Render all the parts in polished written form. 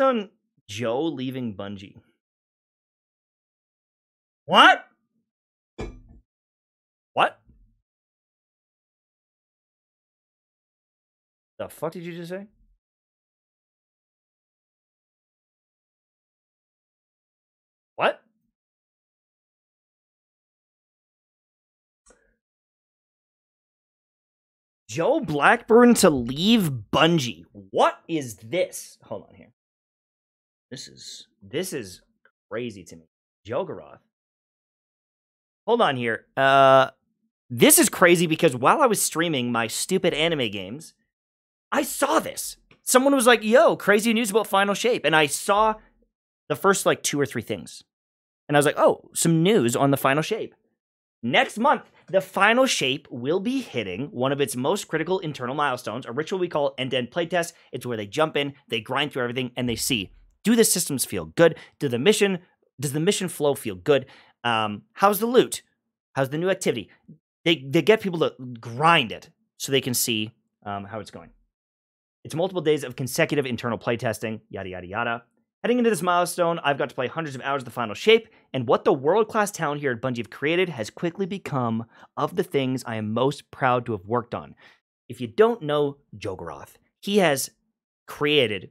on Joe leaving Bungie? What? What? The fuck did you just say? What? Joe Blackburn to leave Bungie. What is this? Hold on here. This is crazy to me. Jogaroth. Hold on here. This is crazy because while I was streaming my stupid anime games, I saw this. Someone was like, yo, crazy news about Final Shape. And I saw the first like 2 or 3 things. And I was like, oh, some news on the Final Shape. Next month, the Final Shape will be hitting one of its most critical internal milestones, a ritual we call end-to-end playtest. It's where they jump in, they grind through everything, and they see, do the systems feel good? Does the mission flow feel good? How's the loot? How's the new activity? They get people to grind it so they can see how it's going. It's multiple days of consecutive internal playtesting, yada, yada, yada. Heading into this milestone, I've got to play hundreds of hours of the Final Shape, and what the world-class talent here at Bungie have created has quickly become of the things I am most proud to have worked on. If you don't know Jogaroth, he has created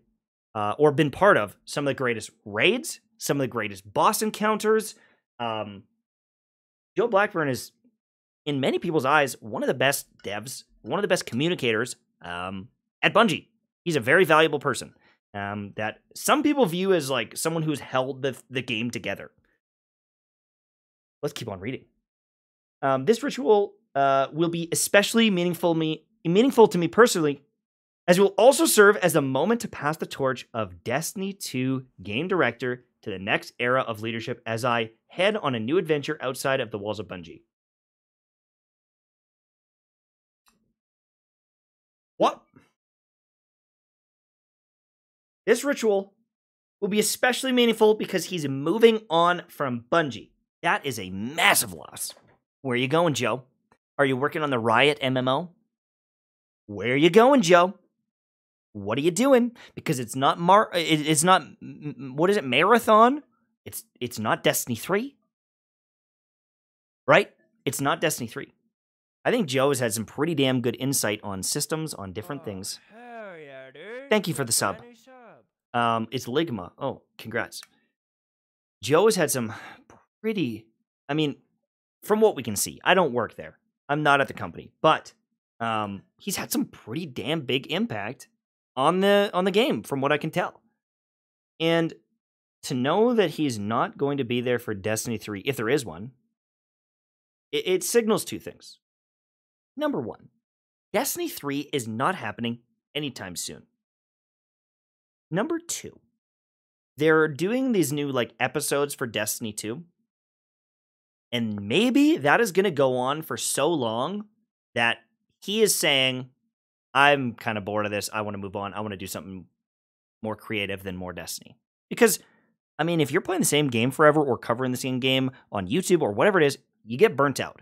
or been part of some of the greatest raids, some of the greatest boss encounters. Joe Blackburn is, in many people's eyes, one of the best devs, one of the best communicators at Bungie. He's a very valuable person. That some people view as like someone who's held the game together. Let's keep on reading. This ritual will be especially meaningful to me personally, as it will also serve as a moment to pass the torch of Destiny 2 game director to the next era of leadership as I head on a new adventure outside of the walls of Bungie. What? This ritual will be especially meaningful because he's moving on from Bungie. That is a massive loss. Where are you going, Joe? Are you working on the Riot MMO? Where are you going, Joe? What are you doing? Because it's not it's not, what is it, Marathon? It's not Destiny 3. Right? It's not Destiny 3. I think Joe has had some pretty damn good insight on systems, on different things. Hell yeah, dude. Thank you for the sub. It's Ligma. Oh, congrats. Joe has had some pretty, I mean, from what we can see, I don't work there. I'm not at the company, but he's had some pretty damn big impact on the game, from what I can tell. And to know that he's not going to be there for Destiny 3, if there is one, it signals 2 things. Number 1, Destiny 3 is not happening anytime soon. Number 2, they're doing these new like episodes for Destiny 2. And maybe that is going to go on for so long that he is saying, I'm kind of bored of this. I want to move on. I want to do something more creative than more Destiny. Because, I mean, if you're playing the same game forever or covering the same game on YouTube or whatever it is, you get burnt out.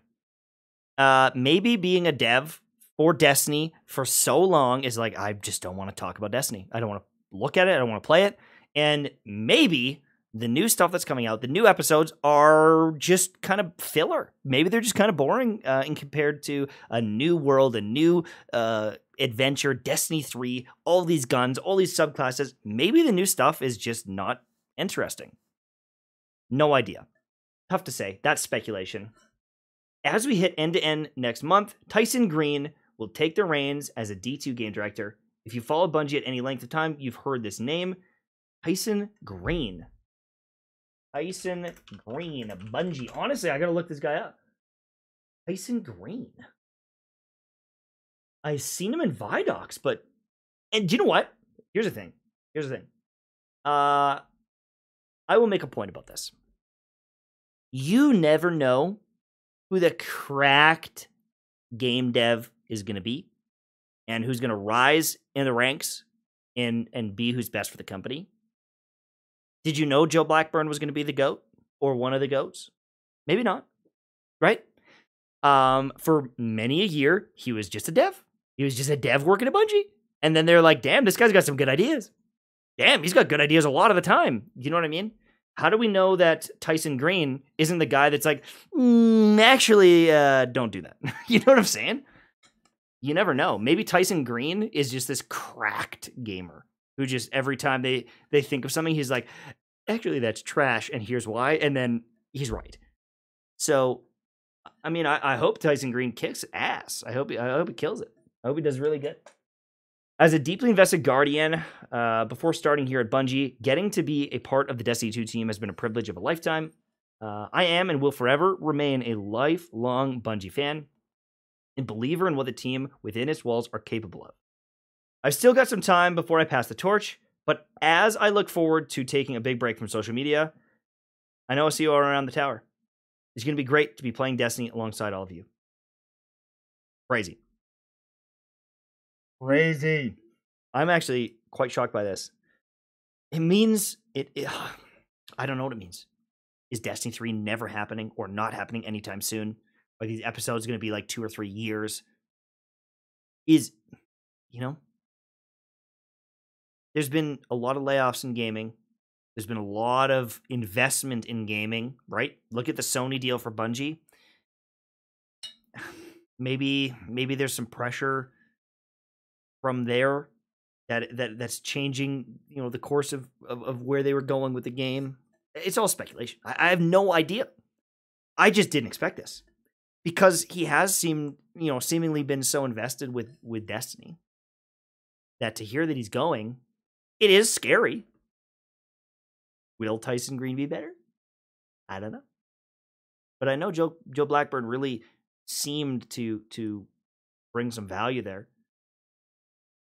Maybe being a dev for Destiny for so long is like, I just don't want to talk about Destiny. I don't want to look at it. I don't want to play it. And maybe the new stuff that's coming out, the new episodes are just kind of filler. Maybe they're just kind of boring in compared to a new world, a new adventure, Destiny 3, all these guns, all these subclasses. Maybe the new stuff is just not interesting. No idea. Tough to say. That's speculation. As we hit end-to-end next month, Tyson Green will take the reins as a D2 game director. If you follow Bungie at any length of time, you've heard this name. Tyson Green. Tyson Green, Bungie. Honestly, I gotta look this guy up. Tyson Green. I've seen him in Vidocs, but... And do you know what? Here's the thing. I will make a point about this. You never know who the cracked game dev is going to be and who's going to rise in the ranks and be who's best for the company. Did you know Joe Blackburn was going to be the GOAT or one of the GOATs? Maybe not, right? For many a year, he was just a dev. He was just a dev working at Bungie. And then they're like, damn, this guy's got some good ideas. damn, he's got good ideas a lot of the time. You know what I mean? How do we know that Tyson Green isn't the guy that's like, actually, don't do that? You know what I'm saying? You never know. Maybe Tyson Green is just this cracked gamer who just every time they think of something, he's like, actually, that's trash, and here's why, and then he's right. So, I mean, I hope Tyson Green kicks ass. I hope he kills it. I hope he does really good. As a deeply invested Guardian, before starting here at Bungie, getting to be a part of the Destiny 2 team has been a privilege of a lifetime. I am and will forever remain a lifelong Bungie fan and believer in what the team within its walls are capable of. I've still got some time before I pass the torch, but as I look forward to taking a big break from social media, I know I'll see you all around the tower. It's going to be great to be playing Destiny alongside all of you. Crazy. Crazy. I'm actually quite shocked by this. It means I don't know what it means. Is Destiny 3 never happening or not happening anytime soon? Are these episodes going to be like 2 or 3 years? There's been a lot of layoffs in gaming. There's been a lot of investment in gaming, right? Look at the Sony deal for Bungie. Maybe there's some pressure from there that's changing, the course of where they were going with the game. It's all speculation. I have no idea. I just didn't expect this because he has seemingly been so invested with Destiny that to hear that he's going, it is scary. Will Tyson Green be better? I don't know. But I know Joe Blackburn really seemed to bring some value there.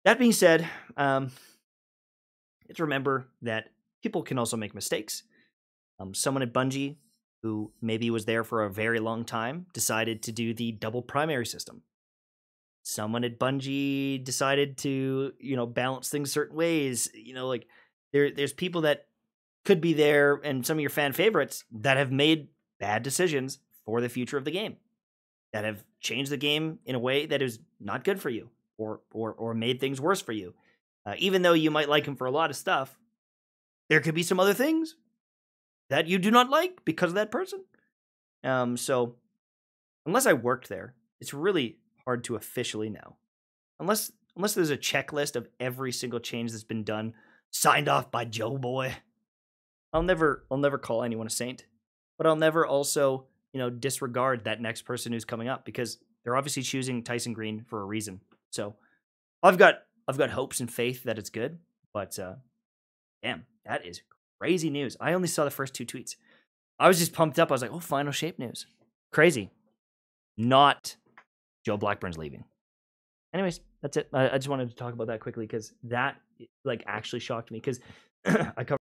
That being said, let's remember that people can also make mistakes. Someone at Bungie who maybe was there for a very long time decided to do the double primary system. Someone at Bungie decided to, balance things certain ways. Like there's people that could be there and some of your fan favorites that have made bad decisions for the future of the game, that have changed the game in a way that is not good for you or made things worse for you. Even though you might like him for a lot of stuff, there could be some other things that you do not like because of that person. So unless I worked there, it's really hard to officially know. Unless there's a checklist of every single change that's been done, signed off by Joe Boy. I'll never call anyone a saint, but I'll never also, disregard that next person who's coming up because they're obviously choosing Tyson Green for a reason. So I've got hopes and faith that it's good, but damn, that is crazy news. I only saw the first 2 tweets. I was just pumped up. I was like, oh, final shape news. Crazy. Not Joe Blackburn's leaving. Anyways, that's it. I just wanted to talk about that quickly because that actually shocked me because I covered